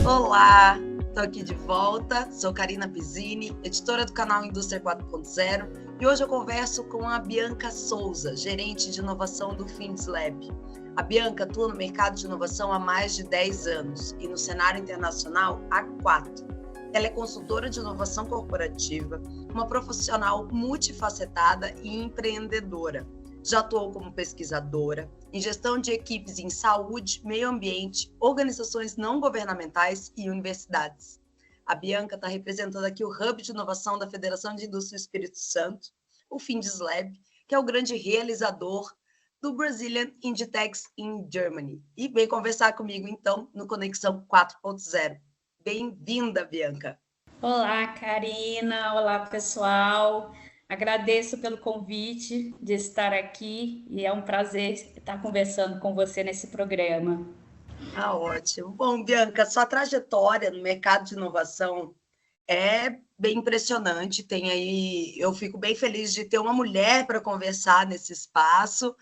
Olá, estou aqui de volta, sou Karina Pizzini, editora do canal Indústria 4.0 e hoje eu converso com a Bianca Souza, gerente de inovação do FindesLab. A Bianca atua no mercado de inovação há mais de 10 anos e no cenário internacional há 4. Ela é consultora de inovação corporativa, uma profissional multifacetada e empreendedora. Já atuou como pesquisadora, em gestão de equipes em saúde, meio ambiente, organizações não governamentais e universidades. A Bianca está representando aqui o Hub de Inovação da Federação de Indústria Espírito Santo, o FindesLab, que é o grande realizador do Brazilian Inditex in Germany. E vem conversar comigo, então, no Conexão 4.0. Bem-vinda, Bianca. Olá, Karina. Olá, pessoal. Agradeço pelo convite de estar aqui e é um prazer estar conversando com você nesse programa. Ah, ótimo. Bom, Bianca, sua trajetória no mercado de inovação é bem impressionante. Tem aí, eu fico bem feliz de ter uma mulher para conversar nesse espaço.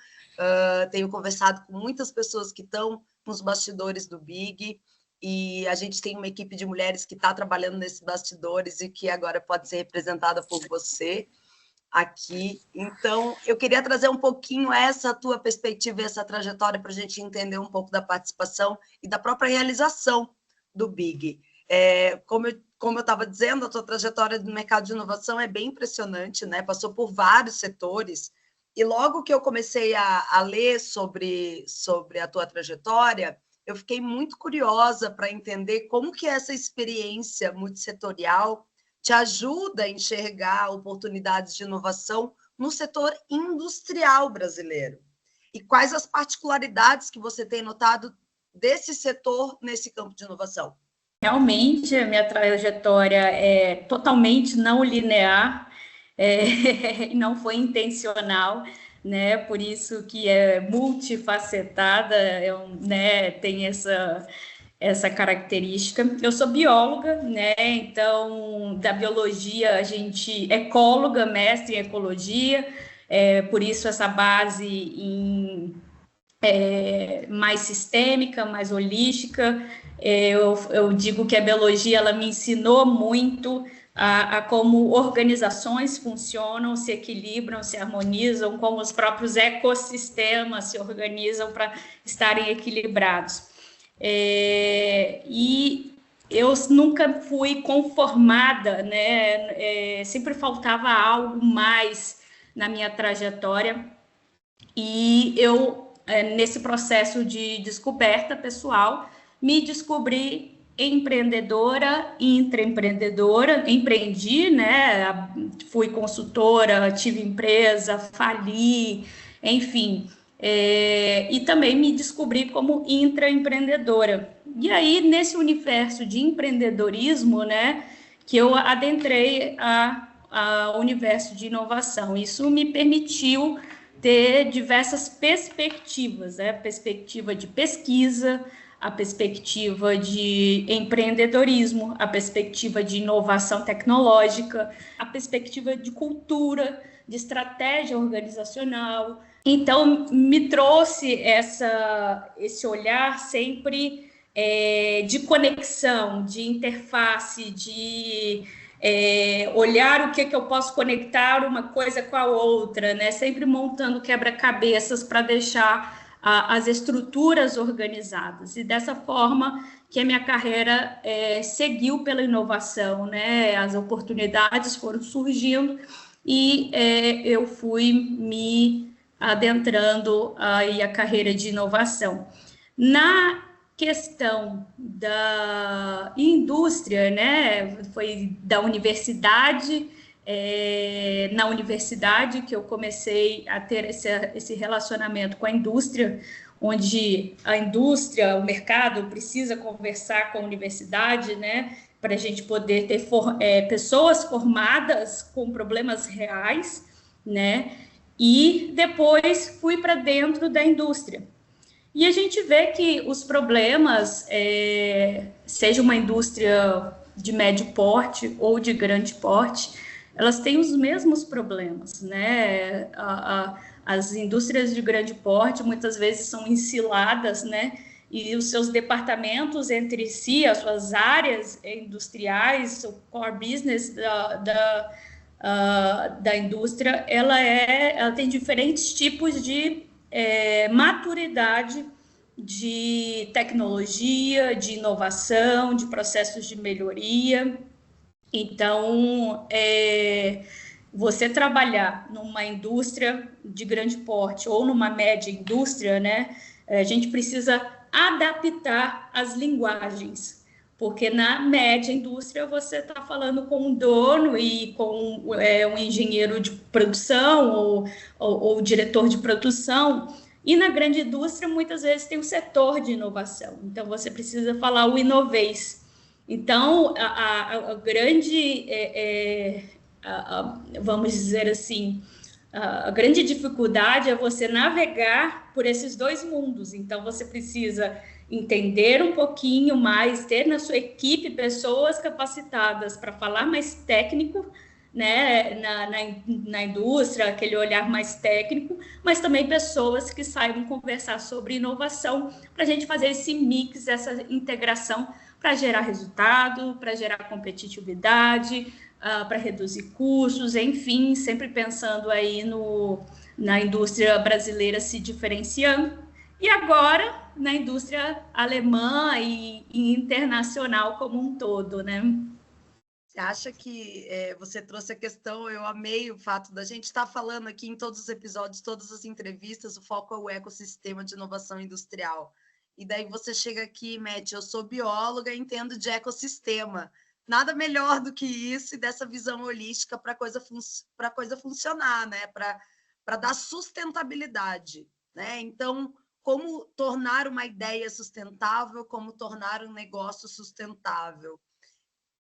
Tenho conversado com muitas pessoas que estão nos bastidores do Big e a gente tem uma equipe de mulheres que está trabalhando nesses bastidores e que agora pode ser representada por você aqui. Então, eu queria trazer um pouquinho essa tua perspectiva e essa trajetória para a gente entender um pouco da participação e da própria realização do Big. Como eu estava dizendo, a tua trajetória no mercado de inovação é bem impressionante, né? Passou por vários setores, e logo que eu comecei a ler sobre a tua trajetória, eu fiquei muito curiosa para entender como que essa experiência multissetorial te ajuda a enxergar oportunidades de inovação no setor industrial brasileiro. E quais as particularidades que você tem notado desse setor nesse campo de inovação? Realmente, a minha trajetória é totalmente não linear, e não foi intencional, né? Por isso que é multifacetada, né? Tem essa característica. Eu sou bióloga, né? Então, da biologia, a gente ecóloga, mestre em ecologia, por isso essa base mais sistêmica, mais holística. Eu digo que a biologia ela me ensinou muito a como organizações funcionam, se equilibram, se harmonizam, como os próprios ecossistemas se organizam para estarem equilibrados. E eu nunca fui conformada, né? Sempre faltava algo mais na minha trajetória. E eu, nesse processo de descoberta pessoal, me descobri empreendedora, intraempreendedora, empreendi, né? Fui consultora, tive empresa, fali, enfim. E também me descobri como intraempreendedora. E aí, nesse universo de empreendedorismo, né, que eu adentrei ao universo de inovação. Isso me permitiu ter diversas perspectivas, né? Perspectiva de pesquisa, a perspectiva de empreendedorismo, a perspectiva de inovação tecnológica, a perspectiva de cultura, de estratégia organizacional. Então, me trouxe esse olhar sempre de conexão, de interface, de olhar o que eu posso conectar uma coisa com a outra, né? Sempre montando quebra-cabeças para deixar as estruturas organizadas. E dessa forma que a minha carreira seguiu pela inovação, né? As oportunidades foram surgindo e eu fui me adentrando aí a carreira de inovação. Na questão da indústria, né? Foi da universidade, na universidade que eu comecei a ter esse relacionamento com a indústria, onde a indústria, o mercado precisa conversar com a universidade, né? Para a gente poder ter pessoas formadas com problemas reais, né? E depois fui para dentro da indústria. E a gente vê que os problemas, seja uma indústria de médio porte ou de grande porte, elas têm os mesmos problemas, né? As indústrias de grande porte muitas vezes são enciladas, né, e os seus departamentos entre si, as suas áreas industriais, o core business da indústria, ela tem diferentes tipos de maturidade de tecnologia, de inovação, de processos de melhoria. Então, você trabalhar numa indústria de grande porte ou numa média indústria, né, a gente precisa adaptar as linguagens, porque na média indústria você está falando com um dono e com um engenheiro de produção ou diretor de produção, e na grande indústria muitas vezes tem o setor de inovação, então você precisa falar o innovation. Então, a grande, vamos dizer assim, a grande dificuldade é você navegar por esses dois mundos. Então, você precisa entender um pouquinho mais, ter na sua equipe pessoas capacitadas para falar mais técnico, né, na indústria, aquele olhar mais técnico, mas também pessoas que saibam conversar sobre inovação, para a gente fazer esse mix, essa integração, para gerar resultado, para gerar competitividade, para reduzir custos, enfim, sempre pensando aí na indústria brasileira se diferenciando. E agora, na indústria alemã e internacional como um todo, né? Você acha que você trouxe a questão, eu amei o fato da gente estar falando aqui em todos os episódios, todas as entrevistas, o foco é o ecossistema de inovação industrial. E daí você chega aqui e mete, eu sou bióloga, entendo de ecossistema. Nada melhor do que isso e dessa visão holística para a coisa funcionar, né? Para dar sustentabilidade, né? Então, como tornar uma ideia sustentável, como tornar um negócio sustentável.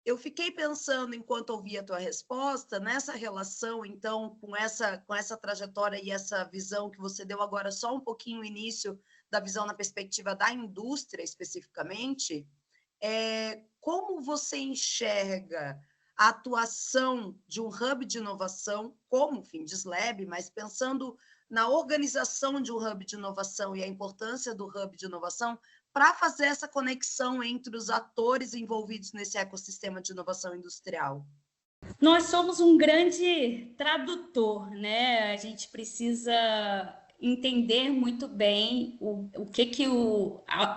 Eu fiquei pensando, enquanto ouvia a tua resposta, nessa relação, então, com essa trajetória e essa visão que você deu agora, só um pouquinho o início da visão na perspectiva da indústria, especificamente, como você enxerga a atuação de um hub de inovação, como o FindesLab, mas pensando na organização de um hub de inovação e a importância do hub de inovação para fazer essa conexão entre os atores envolvidos nesse ecossistema de inovação industrial? Nós somos um grande tradutor, né? A gente precisa entender muito bem o que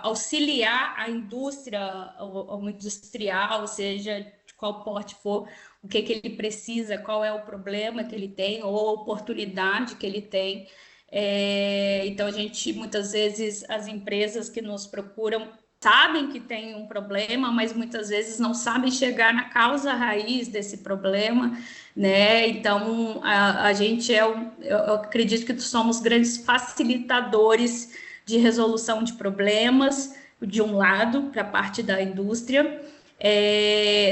auxiliar a indústria, o industrial, seja de qual porte for, o que ele precisa, qual é o problema que ele tem ou a oportunidade que ele tem. Então, a gente, muitas vezes, as empresas que nos procuram sabem que tem um problema, mas muitas vezes não sabem chegar na causa raiz desse problema, né? Então, a gente eu acredito que somos grandes facilitadores de resolução de problemas, de um lado, para a parte da indústria,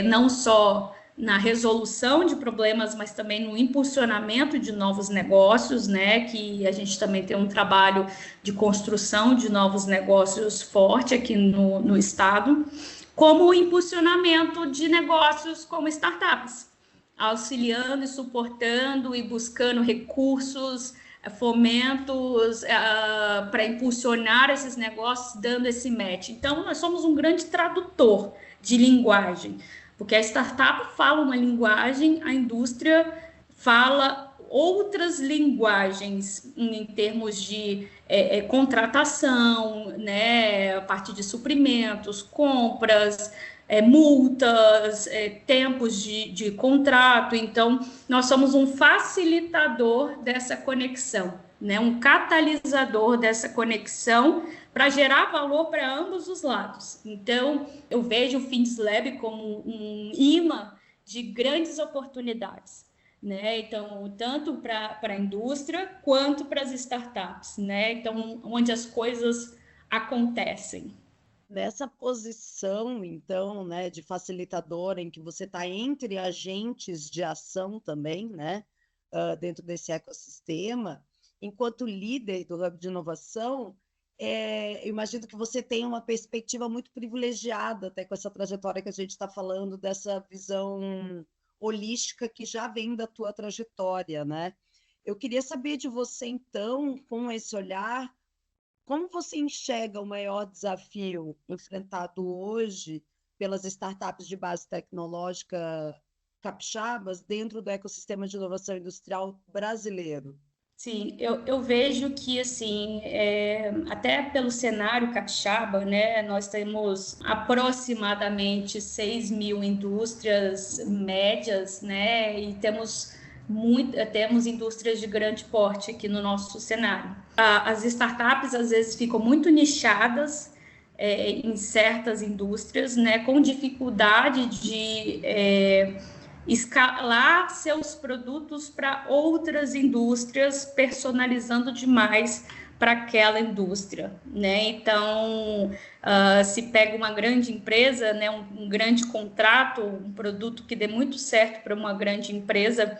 não só na resolução de problemas, mas também no impulsionamento de novos negócios, né? Que a gente também tem um trabalho de construção de novos negócios forte aqui no estado, como o impulsionamento de negócios como startups, auxiliando e suportando e buscando recursos, fomentos para impulsionar esses negócios, dando esse match. Então, nós somos um grande tradutor de linguagem, porque a startup fala uma linguagem, a indústria fala outras linguagens em termos de contratação, né, a parte de suprimentos, compras, multas, tempos de contrato. Então, nós somos um facilitador dessa conexão, né, um catalisador dessa conexão para gerar valor para ambos os lados. Então, eu vejo o FindesLab como um imã de grandes oportunidades, né? Então, tanto para a indústria quanto para as startups, né? Então, onde as coisas acontecem. Nessa posição, então, né, de facilitadora, em que você está entre agentes de ação também, né, dentro desse ecossistema, enquanto líder do Hub de Inovação, eu imagino que você tem uma perspectiva muito privilegiada, até com essa trajetória que a gente está falando, dessa visão holística que já vem da tua trajetória, né? Eu queria saber de você, então, com esse olhar, Como você enxerga o maior desafio enfrentado hoje pelas startups de base tecnológica capixabas dentro do ecossistema de inovação industrial brasileiro? Sim, eu vejo que, assim, até pelo cenário capixaba, né, nós temos aproximadamente 6 mil indústrias médias, né, e temos indústrias de grande porte aqui no nosso cenário. As startups, às vezes, ficam muito nichadas, em certas indústrias, né, com dificuldade de escalar seus produtos para outras indústrias, personalizando demais para aquela indústria, né? Então, se pega uma grande empresa, né, um grande contrato, um produto que dê muito certo para uma grande empresa,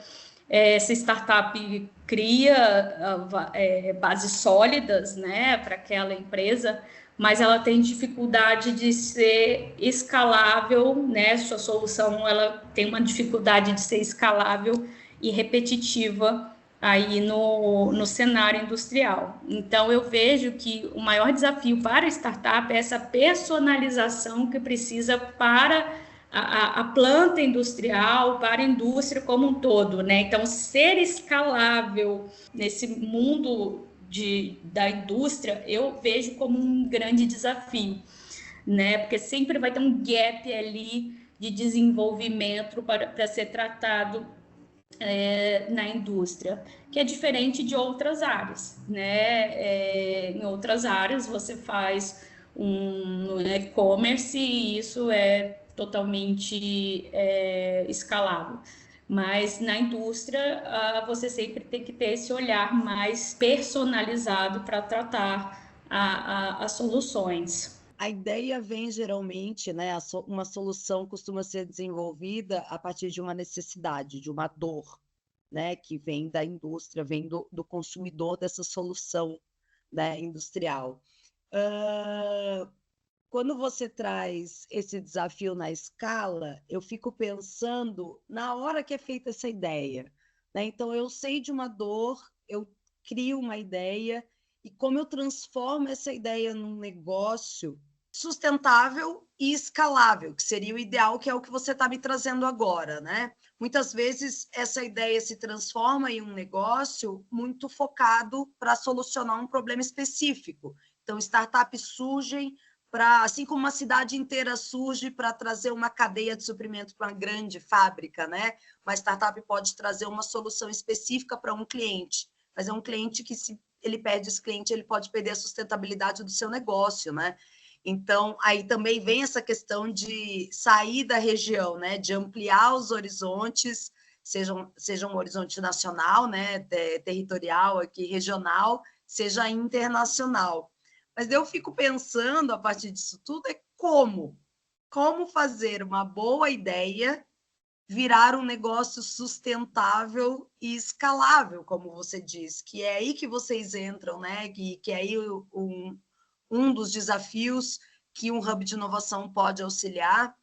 essa startup cria bases sólidas, né, para aquela empresa, mas ela tem dificuldade de ser escalável, né? Sua solução ela tem uma dificuldade de ser escalável e repetitiva aí no cenário industrial. Então, eu vejo que o maior desafio para a startup é essa personalização que precisa para a planta industrial, para a indústria como um todo, né? Então, ser escalável nesse mundo da indústria, eu vejo como um grande desafio, né? Porque sempre vai ter um gap ali de desenvolvimento para ser tratado na indústria, que é diferente de outras áreas, né? Em outras áreas você faz um e-commerce e isso é totalmente escalável. Mas na indústria, você sempre tem que ter esse olhar mais personalizado para tratar as soluções. A ideia vem geralmente, né? Uma solução costuma ser desenvolvida a partir de uma necessidade, de uma dor, né? Que vem da indústria, vem do consumidor dessa solução, né, industrial. Quando você traz esse desafio na escala, eu fico pensando na hora que é feita essa ideia, né? Então, eu sei de uma dor, eu crio uma ideia, e como eu transformo essa ideia num negócio sustentável e escalável, que seria o ideal, que é o que você está me trazendo agora, né? Muitas vezes essa ideia se transforma em um negócio muito focado para solucionar um problema específico. Então, startups surgem assim como uma cidade inteira surge para trazer uma cadeia de suprimento para uma grande fábrica, né? Uma startup pode trazer uma solução específica para um cliente, mas é um cliente que, se ele perde esse cliente, ele pode perder a sustentabilidade do seu negócio, né? Então, aí também vem essa questão de sair da região, né? De ampliar os horizontes, seja um horizonte nacional, né? Territorial, aqui, regional, seja internacional. Mas eu fico pensando, a partir disso tudo, como fazer uma boa ideia virar um negócio sustentável e escalável, como você diz, que é aí que vocês entram, né? Que é aí um dos desafios que um hub de inovação pode auxiliar,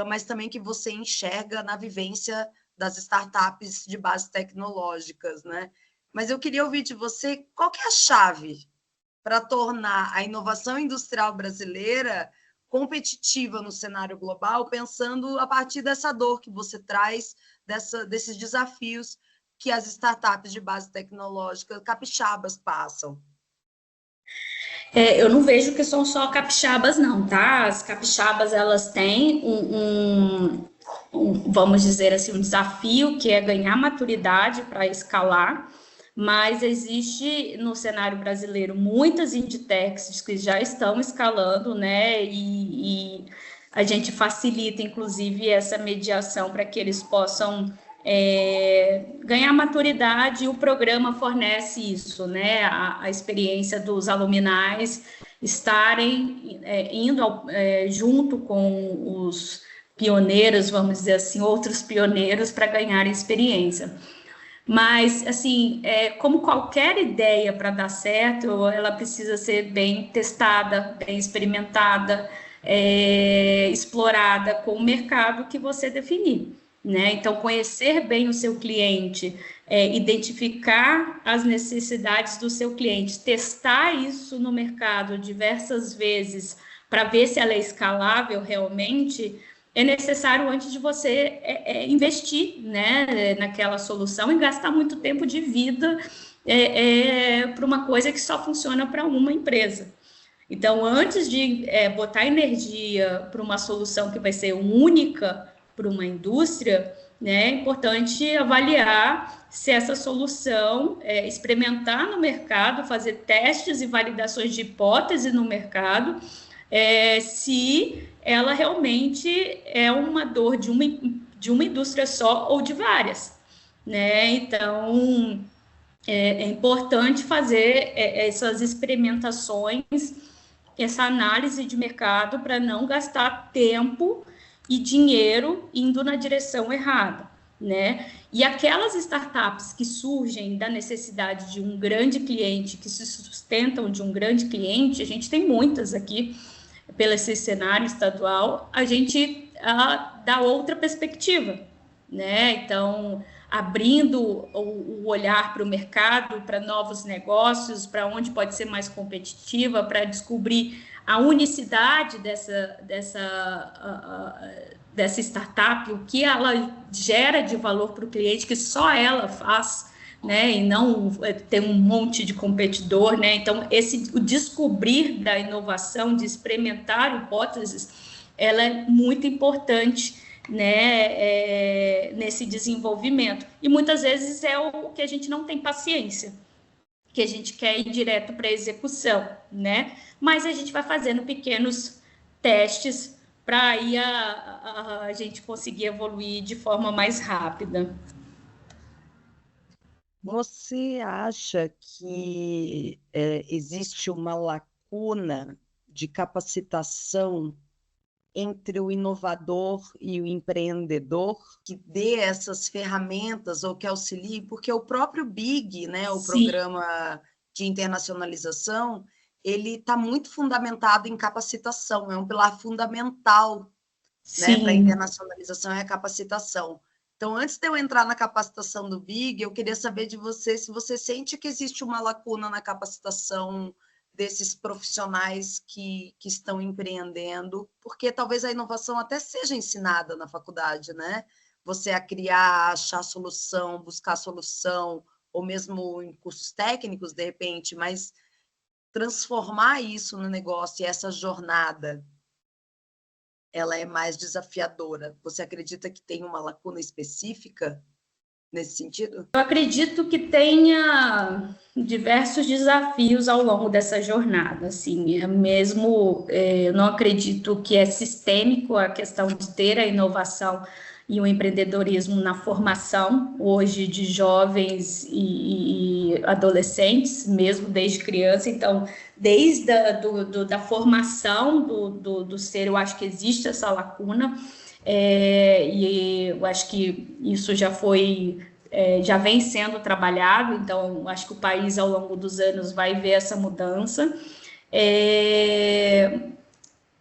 mas também que você enxerga na vivência das startups de base tecnológicas, né? Mas eu queria ouvir de você qual que é a chave para tornar a inovação industrial brasileira competitiva no cenário global, pensando a partir dessa dor que você traz, desses desafios que as startups de base tecnológica capixabas passam. Eu não vejo que são só capixabas, não, tá? As capixabas, elas têm vamos dizer assim, um desafio que é ganhar maturidade para escalar, mas existe no cenário brasileiro muitas inditechs que já estão escalando, né? E a gente facilita, inclusive, essa mediação para que eles possam ganhar maturidade, e o programa fornece isso, né? A experiência dos aluminais estarem indo junto com os pioneiros, vamos dizer assim, outros pioneiros para ganhar experiência. Mas, assim, como qualquer ideia para dar certo, ela precisa ser bem testada, bem experimentada, explorada com o mercado que você definir. né? Então, conhecer bem o seu cliente, identificar as necessidades do seu cliente, testar isso no mercado diversas vezes para ver se ela é escalável realmente, é necessário antes de você investir, né, naquela solução e gastar muito tempo de vida para uma coisa que só funciona para uma empresa. Então, antes de botar energia para uma solução que vai ser única para uma indústria, né, é importante avaliar se essa solução, experimentar no mercado, fazer testes e validações de hipótese no mercado, se ela realmente é uma dor de uma indústria só ou de várias, né? Então, é importante fazer essas experimentações, essa análise de mercado para não gastar tempo e dinheiro indo na direção errada, né? E aquelas startups que surgem da necessidade de um grande cliente, que se sustentam de um grande cliente, a gente tem muitas aqui pelo esse cenário estadual, a gente dá outra perspectiva, né? Então, abrindo o olhar para o mercado, para novos negócios, para onde pode ser mais competitiva, para descobrir a unicidade dessa startup, o que ela gera de valor para o cliente, que só ela faz, né? E não ter um monte de competidor, né? Então, o descobrir da inovação, de experimentar hipóteses, ela é muito importante, né, nesse desenvolvimento. E muitas vezes é o que a gente não tem paciência, que a gente quer ir direto para a execução, né? Mas a gente vai fazendo pequenos testes para aí a gente conseguir evoluir de forma mais rápida. Você acha que existe uma lacuna de capacitação entre o inovador e o empreendedor que dê essas ferramentas ou que auxilie? Porque o próprio BIG, né, o Programa de Internacionalização, ele está muito fundamentado em capacitação, é um pilar fundamental, né, para a internacionalização é a capacitação. Então, antes de eu entrar na capacitação do BIG, eu queria saber de você se você sente que existe uma lacuna na capacitação desses profissionais que estão empreendendo, porque talvez a inovação até seja ensinada na faculdade, né? Você a criar, a achar solução, buscar solução, ou mesmo em cursos técnicos, de repente, mas transformar isso no negócio e essa jornada, ela é mais desafiadora. Você acredita que tem uma lacuna específica nesse sentido? Eu acredito que tenha diversos desafios ao longo dessa jornada, assim, eu não acredito que é sistêmico a questão de ter a inovação e o empreendedorismo na formação, hoje, de jovens e adolescentes, mesmo desde criança. Então, desde da formação do ser, eu acho que existe essa lacuna, e eu acho que isso já vem sendo trabalhado, então acho que o país ao longo dos anos vai ver essa mudança.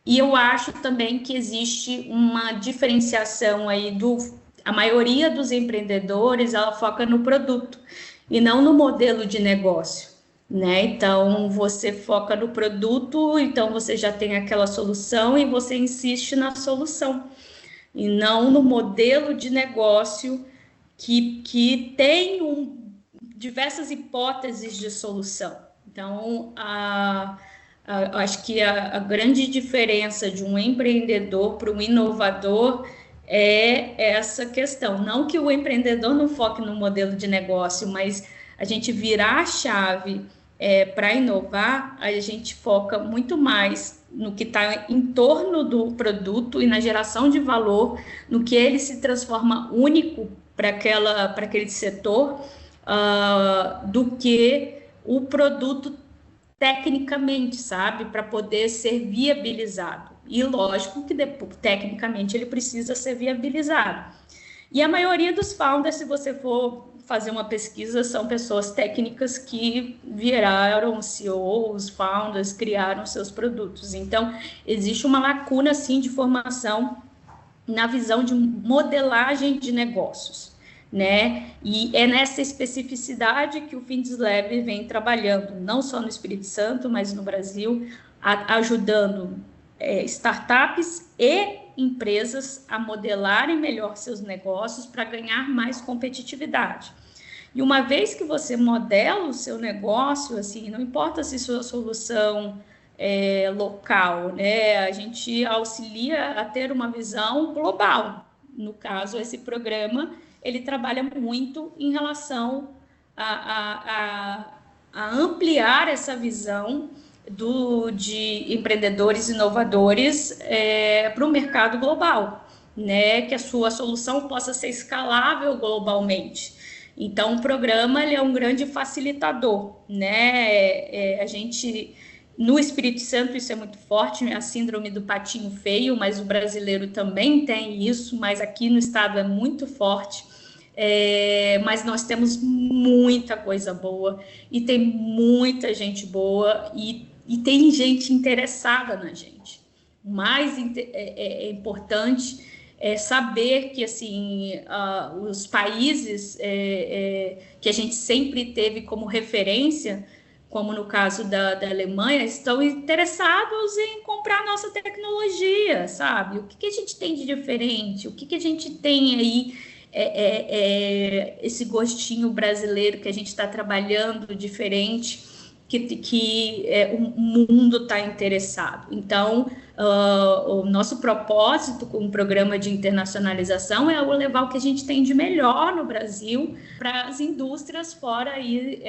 E eu acho também que existe uma diferenciação aí a maioria dos empreendedores, ela foca no produto e não no modelo de negócio, né? Então, você foca no produto, então você já tem aquela solução e você insiste na solução, e não no modelo de negócio que tem diversas hipóteses de solução. Então, acho que a grande diferença de um empreendedor para um inovador é essa questão. Não que o empreendedor não foque no modelo de negócio, mas a gente virar a chave para inovar, a gente foca muito mais no que está em torno do produto e na geração de valor, no que ele se transforma único para aquele setor, do que o produto tecnicamente, sabe? Para poder ser viabilizado. E lógico que tecnicamente ele precisa ser viabilizado. E a maioria dos founders, se você for fazer uma pesquisa, são pessoas técnicas que viraram CEOs, founders, criaram seus produtos. Então, existe uma lacuna, sim, de formação na visão de modelagem de negócios, né? E é nessa especificidade que o Findeslab vem trabalhando, não só no Espírito Santo, mas no Brasil, ajudando startups e empresas a modelarem melhor seus negócios para ganhar mais competitividade. E uma vez que você modela o seu negócio, assim, não importa se sua solução é local, né? A gente auxilia a ter uma visão global. No caso, esse programa, ele trabalha muito em relação a ampliar essa visão de empreendedores inovadores para o mercado global, né? Que a sua solução possa ser escalável globalmente. Então, o programa ele é um grande facilitador, né? A gente, no Espírito Santo, isso é muito forte, a síndrome do patinho feio, mas o brasileiro também tem isso, mas aqui no estado é muito forte. Mas nós temos muita coisa boa e tem muita gente boa e tem gente interessada na gente. O mais importante é saber que assim os países que a gente sempre teve como referência, como no caso da Alemanha, estão interessados em comprar nossa tecnologia, sabe? O que a gente tem de diferente? O que a gente tem aí, esse gostinho brasileiro que a gente está trabalhando diferente, que o mundo está interessado. Então, o nosso propósito com o programa de internacionalização é levar o que a gente tem de melhor no Brasil para as indústrias fora e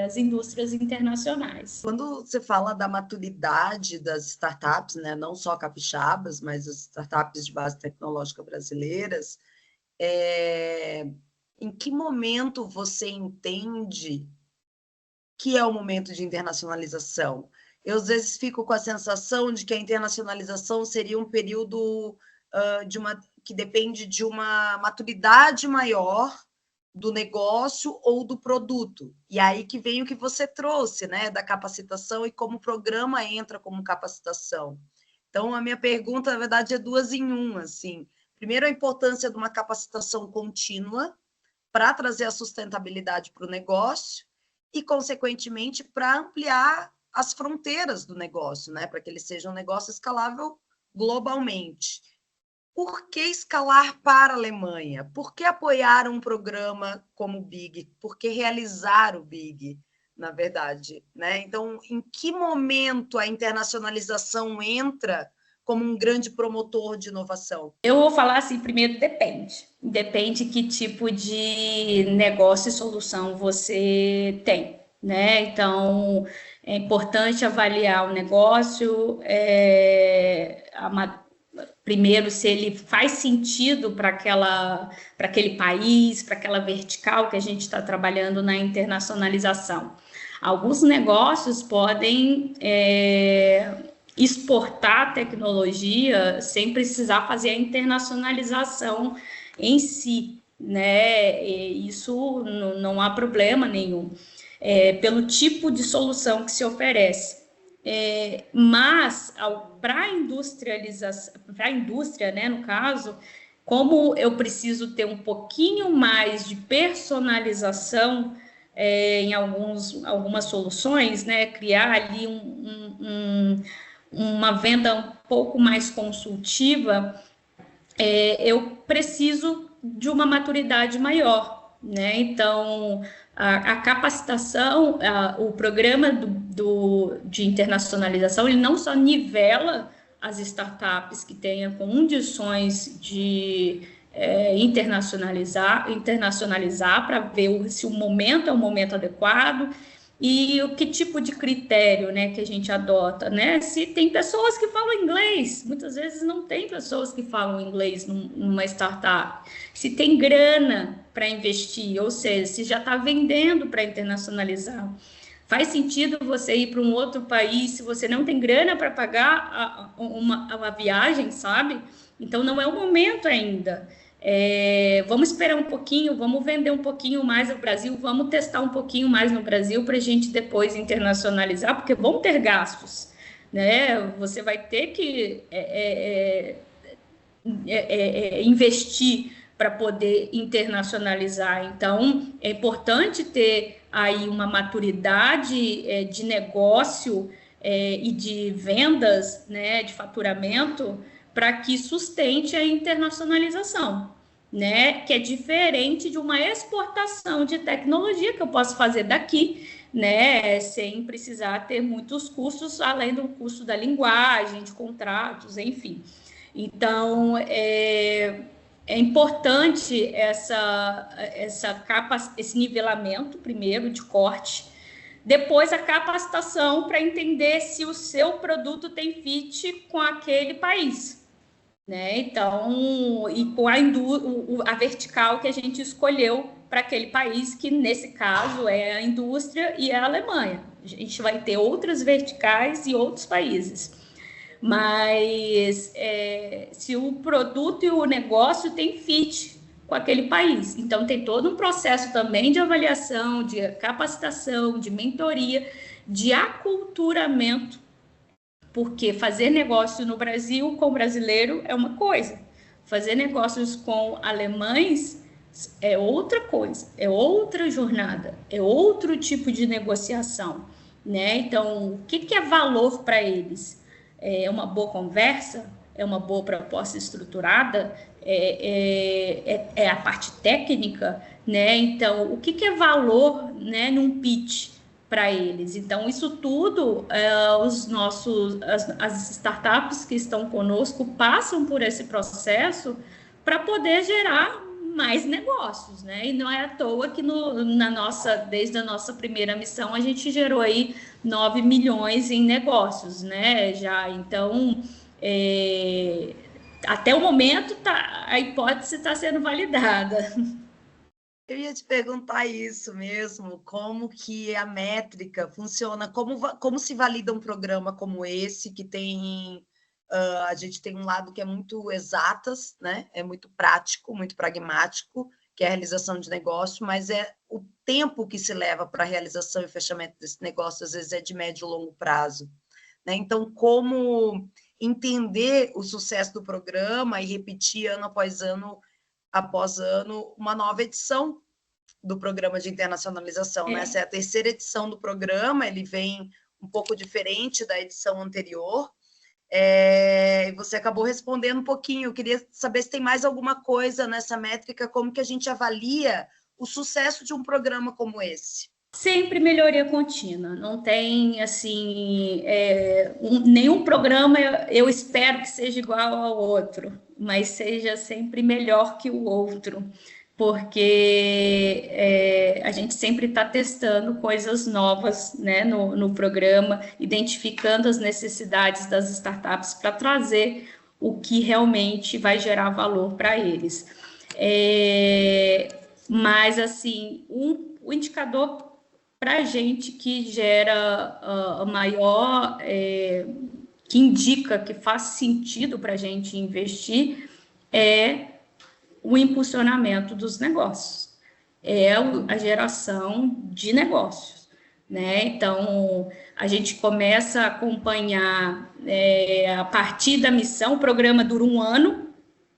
as indústrias internacionais. Quando você fala da maturidade das startups, né, não só capixabas, mas as startups de base tecnológica brasileiras, em que momento você entende que é o momento de internacionalização? Eu, às vezes, fico com a sensação de que a internacionalização seria um período que depende de uma maturidade maior do negócio ou do produto. E aí que vem o que você trouxe, né, da capacitação e como o programa entra como capacitação. Então, a minha pergunta, na verdade, é duas em uma, assim. Primeiro, a importância de uma capacitação contínua para trazer a sustentabilidade para o negócio e, consequentemente, para ampliar as fronteiras do negócio, né? Para que ele seja um negócio escalável globalmente. Por que escalar para a Alemanha? Por que apoiar um programa como o BIG? Por que realizar o BIG, na verdade? Né? Então, em que momento a internacionalização entra como um grande promotor de inovação? Eu vou falar assim, primeiro, depende. Depende que tipo de negócio e solução você tem, né? Então, é importante avaliar o negócio, primeiro, se ele faz sentido para aquele país, para aquela vertical que a gente está trabalhando na internacionalização. Alguns negócios podem exportar tecnologia sem precisar fazer a internacionalização em si, né? E isso não há problema nenhum, pelo tipo de solução que se oferece. Mas para a indústria, né, no caso, como eu preciso ter um pouquinho mais de personalização em algumas soluções, né, criar ali uma venda um pouco mais consultiva, eu preciso de uma maturidade maior, né? Então, a capacitação, o programa de internacionalização, ele não só nivela as startups que tenham condições de internacionalizar para ver se o momento é um momento adequado e o que tipo de critério, né, que a gente adota, né? Se tem pessoas que falam inglês, muitas vezes não tem pessoas que falam inglês numa startup. Se tem grana para investir, ou seja, se já está vendendo para internacionalizar. Faz sentido você ir para um outro país se você não tem grana para pagar uma viagem, sabe? Então, não é o momento ainda. Vamos esperar um pouquinho, vamos vender um pouquinho mais no Brasil, vamos testar um pouquinho mais no Brasil para a gente depois internacionalizar, porque vão ter gastos, né? Você vai ter que investir para poder internacionalizar. Então, é importante ter aí uma maturidade de negócio e de vendas, né, de faturamento, para que sustente a internacionalização, né, que é diferente de uma exportação de tecnologia que eu posso fazer daqui, né, sem precisar ter muitos custos, além do custo da linguagem, de contratos, enfim. Então, é importante esse nivelamento, primeiro, de corte, depois a capacitação para entender se o seu produto tem fit com aquele país, né? Então, e com a vertical que a gente escolheu para aquele país, que nesse caso é a indústria e a Alemanha. A gente vai ter outras verticais e outros países. Mas se o produto e o negócio tem fit com aquele país. Então, tem todo um processo também de avaliação, de capacitação, de mentoria, de aculturamento, porque fazer negócio no Brasil com brasileiro é uma coisa, fazer negócios com alemães é outra coisa, é outra jornada, é outro tipo de negociação, né? Então, o que é valor para eles? É uma boa conversa? É uma boa proposta estruturada? É a parte técnica, né? Então, o que é valor, né, num pitch para eles? Então, isso tudo, as startups que estão conosco passam por esse processo para poder gerar mais negócios, né? E não é à toa que desde a nossa primeira missão, a gente gerou aí 9 milhões em negócios, né? Já, então, até o momento, a hipótese está sendo validada. Eu ia te perguntar isso mesmo, como que a métrica funciona, como se valida um programa como esse, que tem... a gente tem um lado que é muito exatas, né? É muito prático, muito pragmático, que é a realização de negócio, mas é o tempo que se leva para a realização e fechamento desse negócio, às vezes é de médio e longo prazo, né? Então, como entender o sucesso do programa e repetir ano após ano uma nova edição do programa de internacionalização, né? Essa é a terceira edição do programa, ele vem um pouco diferente da edição anterior. Você acabou respondendo um pouquinho. Eu queria saber se tem mais alguma coisa nessa métrica, como que a gente avalia o sucesso de um programa como esse. Sempre melhoria contínua, não tem, assim, nenhum programa eu espero que seja igual ao outro, mas seja sempre melhor que o outro, porque a gente sempre está testando coisas novas, né, no programa, identificando as necessidades das startups para trazer o que realmente vai gerar valor para eles. Mas, assim, o indicador para a gente que gera a maior, que indica que faz sentido para a gente investir, é o impulsionamento dos negócios, é a geração de negócios, né? Então, a gente começa a acompanhar a partir da missão. O programa dura 1 ano,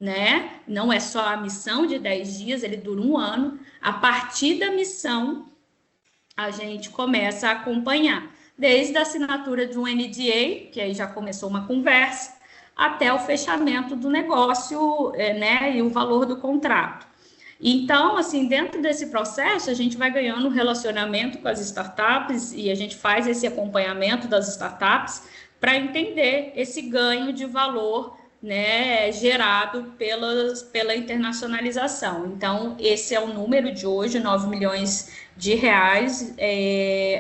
né? Não é só a missão de 10 dias, ele dura 1 ano. A partir da missão, a gente começa a acompanhar, desde a assinatura de um NDA, que aí já começou uma conversa, até o fechamento do negócio, né, e o valor do contrato. Então, assim, dentro desse processo, a gente vai ganhando relacionamento com as startups e a gente faz esse acompanhamento das startups para entender esse ganho de valor, né, gerado pela internacionalização. Então, esse é o número de hoje, 9 milhões de reais,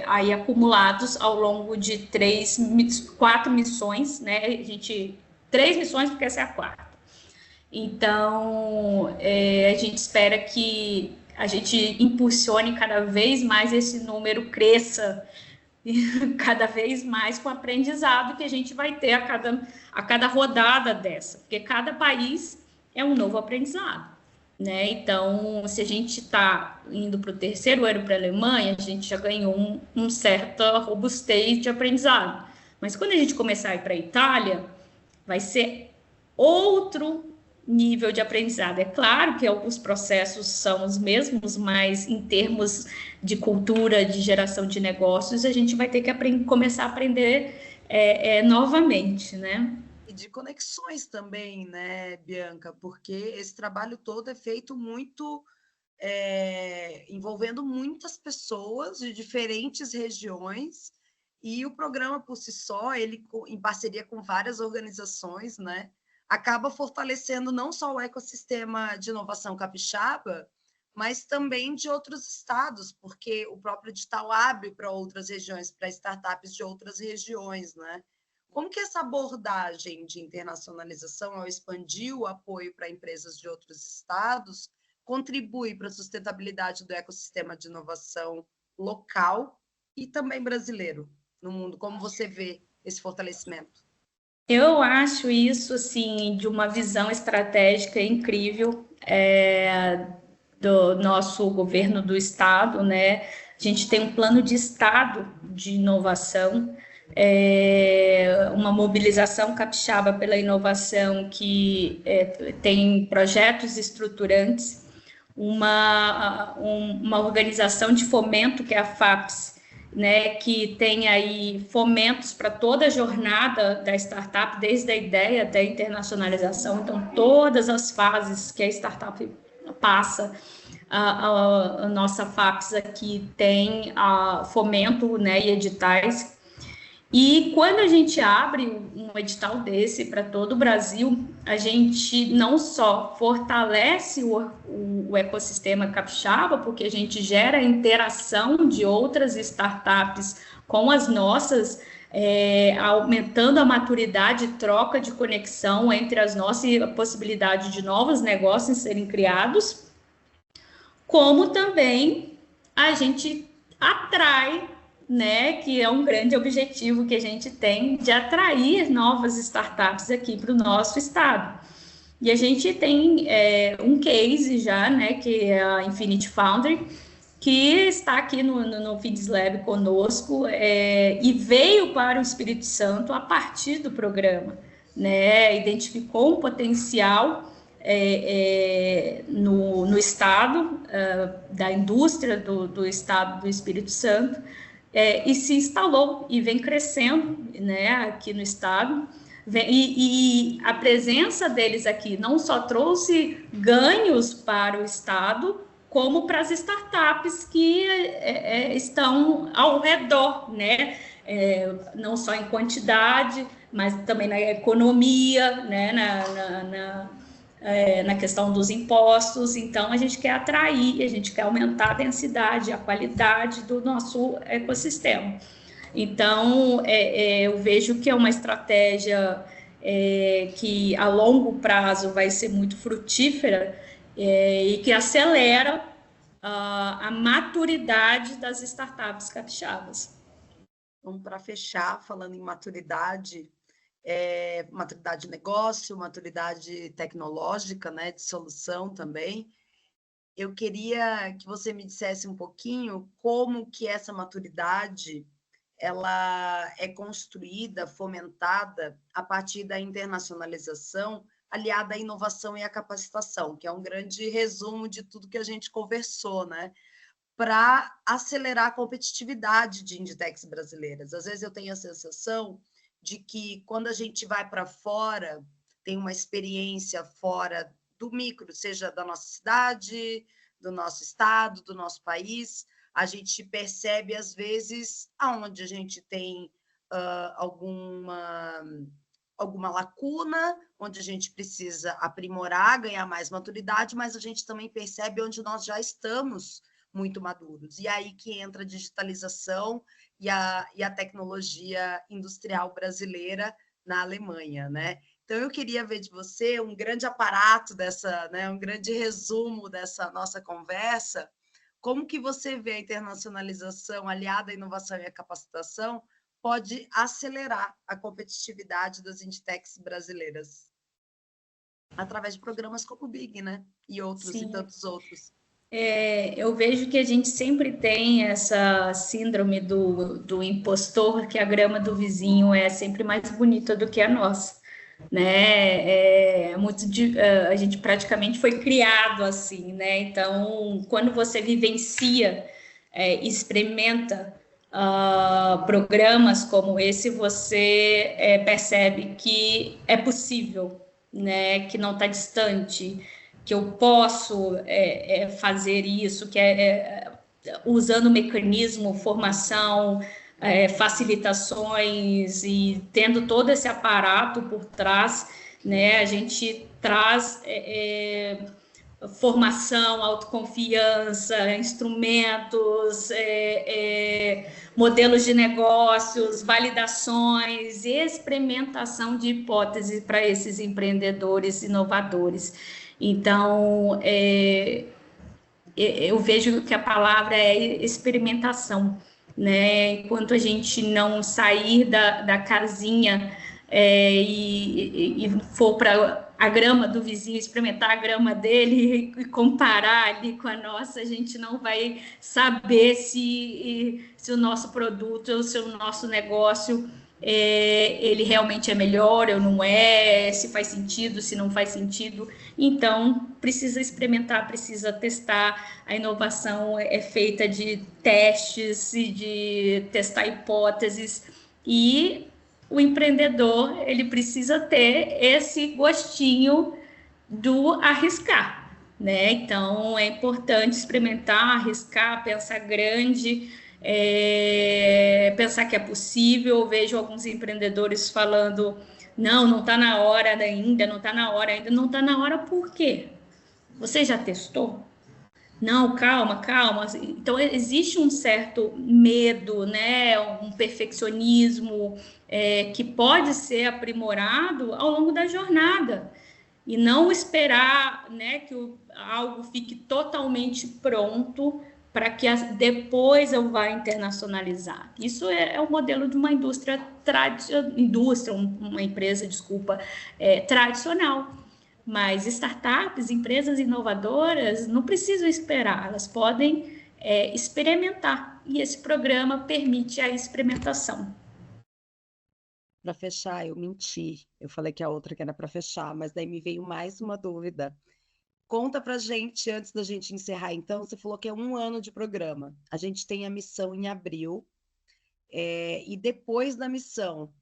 aí acumulados ao longo de 4 missões, né? 3 missões, porque essa é a 4ª. Então, a gente espera que a gente impulsione cada vez mais esse número, cresça cada vez mais com o aprendizado que a gente vai ter a cada rodada dessa, porque cada país é um novo aprendizado, né? Então, se a gente está indo para o 3º ano para a Alemanha, a gente já ganhou um certa robustez de aprendizado. Mas quando a gente começar a ir para a Itália, vai ser outro nível de aprendizado. É claro que os processos são os mesmos, mas em termos de cultura, de geração de negócios, a gente vai ter que começar a aprender novamente, né? E de conexões também, né, Bianca? Porque esse trabalho todo é feito muito envolvendo muitas pessoas de diferentes regiões, e o programa por si só, ele em parceria com várias organizações, né, acaba fortalecendo não só o ecossistema de inovação capixaba, mas também de outros estados, porque o próprio edital abre para outras regiões, para startups de outras regiões, né? Como que essa abordagem de internacionalização, ao expandir o apoio para empresas de outros estados, contribui para a sustentabilidade do ecossistema de inovação local e também brasileiro no mundo? Como você vê esse fortalecimento? Eu acho isso, assim, de uma visão estratégica incrível do nosso governo do estado, né? A gente tem um plano de estado de inovação, uma mobilização capixaba pela inovação que tem projetos estruturantes, uma organização de fomento que é a FAPES, né, que tem aí fomentos para toda a jornada da startup, desde a ideia até a internacionalização. Então, todas as fases que a startup passa, a nossa FAPES aqui tem fomento, né, e editais. E quando a gente abre um edital desse para todo o Brasil, a gente não só fortalece o ecossistema capixaba, porque a gente gera interação de outras startups com as nossas, aumentando a maturidade, troca de conexão entre as nossas e a possibilidade de novos negócios serem criados, como também a gente atrai, né, que é um grande objetivo que a gente tem de atrair novas startups aqui para o nosso estado. E a gente tem um case já, né, que é a Infinity Foundry, que está aqui no Feeds Lab conosco e veio para o Espírito Santo a partir do programa, né, identificou um potencial no estado, da indústria do estado do Espírito Santo, e se instalou e vem crescendo, né, aqui no estado. E a presença deles aqui não só trouxe ganhos para o estado, como para as startups que estão ao redor, né? Não só em quantidade, mas também na economia, né? Na questão dos impostos. Então, a gente quer atrair, a gente quer aumentar a densidade, a qualidade do nosso ecossistema. Então, eu vejo que é uma estratégia que a longo prazo vai ser muito frutífera e que acelera a maturidade das startups capixabas. Então, para fechar, falando em maturidade, maturidade de negócio, maturidade tecnológica, né, de solução também, eu queria que você me dissesse um pouquinho como que essa maturidade ela é construída, fomentada a partir da internacionalização, aliada à inovação e à capacitação, que é um grande resumo de tudo que a gente conversou, né? Para acelerar a competitividade de inditex brasileiras. Às vezes eu tenho a sensação de que quando a gente vai para fora, tem uma experiência fora do micro, seja da nossa cidade, do nosso estado, do nosso país, a gente percebe, às vezes, aonde a gente tem alguma lacuna, onde a gente precisa aprimorar, ganhar mais maturidade, mas a gente também percebe onde nós já estamos muito maduros. E aí que entra a digitalização e a tecnologia industrial brasileira na Alemanha, né? Então, eu queria ver de você um grande aparato dessa, né, um grande resumo dessa nossa conversa. Como que você vê a internacionalização aliada à inovação e à capacitação pode acelerar a competitividade das inditex brasileiras? Através de programas como o Big, né? E outros, sim, e tantos outros. Eu vejo que a gente sempre tem essa síndrome do impostor, que a grama do vizinho é sempre mais bonita do que a nossa, né? A gente praticamente foi criado assim, né? Então, quando você vivencia, experimenta programas como esse, você percebe que é possível, né? Que não está distante, que eu posso fazer isso, que usando o mecanismo, formação, facilitações e tendo todo esse aparato por trás, né, a gente traz formação, autoconfiança, instrumentos, modelos de negócios, validações e experimentação de hipóteses para esses empreendedores inovadores. Então, eu vejo que a palavra é experimentação, né? Enquanto a gente não sair da casinha e for para a grama do vizinho, experimentar a grama dele e comparar ali com a nossa, a gente não vai saber se o nosso produto ou se o nosso negócio ele realmente é melhor ou não é, se faz sentido, se não faz sentido. Então, precisa experimentar, precisa testar. A inovação é feita de testes e de testar hipóteses. E o empreendedor, ele precisa ter esse gostinho do arriscar, né? Então, é importante experimentar, arriscar, pensar grande, pensar que é possível. Eu vejo alguns empreendedores falando, não está na hora ainda, não está na hora ainda. Não está na hora por quê? Você já testou? Não, calma. Então, existe um certo medo, né? Um perfeccionismo que pode ser aprimorado ao longo da jornada. E não esperar, né, que algo fique totalmente pronto para que depois eu vá internacionalizar. Isso é o modelo de uma uma empresa, tradicional. Mas startups, empresas inovadoras, não precisam esperar, elas podem experimentar. E esse programa permite a experimentação. Para fechar, eu menti. Eu falei que a outra que era para fechar, mas daí me veio mais uma dúvida. Conta para gente, antes da gente encerrar, então, você falou que é 1 ano de programa. A gente tem a missão em abril, e depois da missão,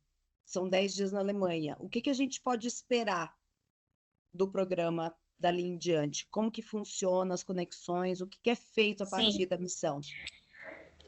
são 10 dias na Alemanha. O que a gente pode esperar do programa dali em diante? Como que funciona as conexões? O que é feito a partir da missão?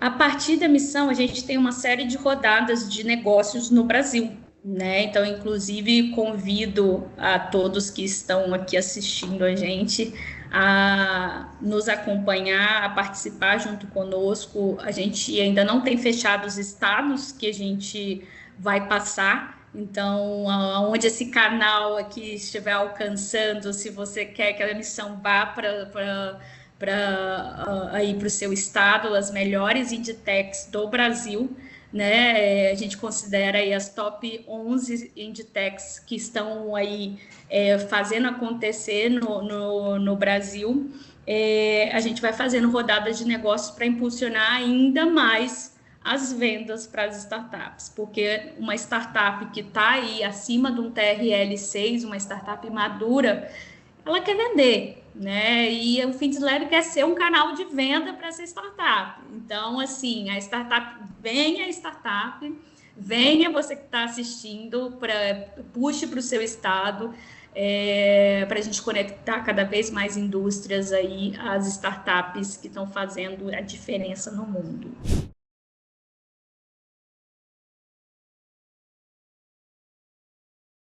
A partir da missão, a gente tem uma série de rodadas de negócios no Brasil, né? Então, inclusive, convido a todos que estão aqui assistindo a gente a nos acompanhar, a participar junto conosco. A gente ainda não tem fechado os estados que a gente vai passar. Então, onde esse canal aqui estiver alcançando, se você quer que a missão vá para ir para o seu estado, as melhores Inditex do Brasil, né? A gente considera aí as top 11 Inditex que estão aí fazendo acontecer no Brasil. A gente vai fazendo rodadas de negócios para impulsionar ainda mais as vendas para as startups, porque uma startup que está aí acima de um TRL 6, uma startup madura, ela quer vender, né? E o Findslab quer ser um canal de venda para essa startup. Então, assim, venha você que está assistindo, puxe para o seu estado, para a gente conectar cada vez mais indústrias aí, as startups que estão fazendo a diferença no mundo.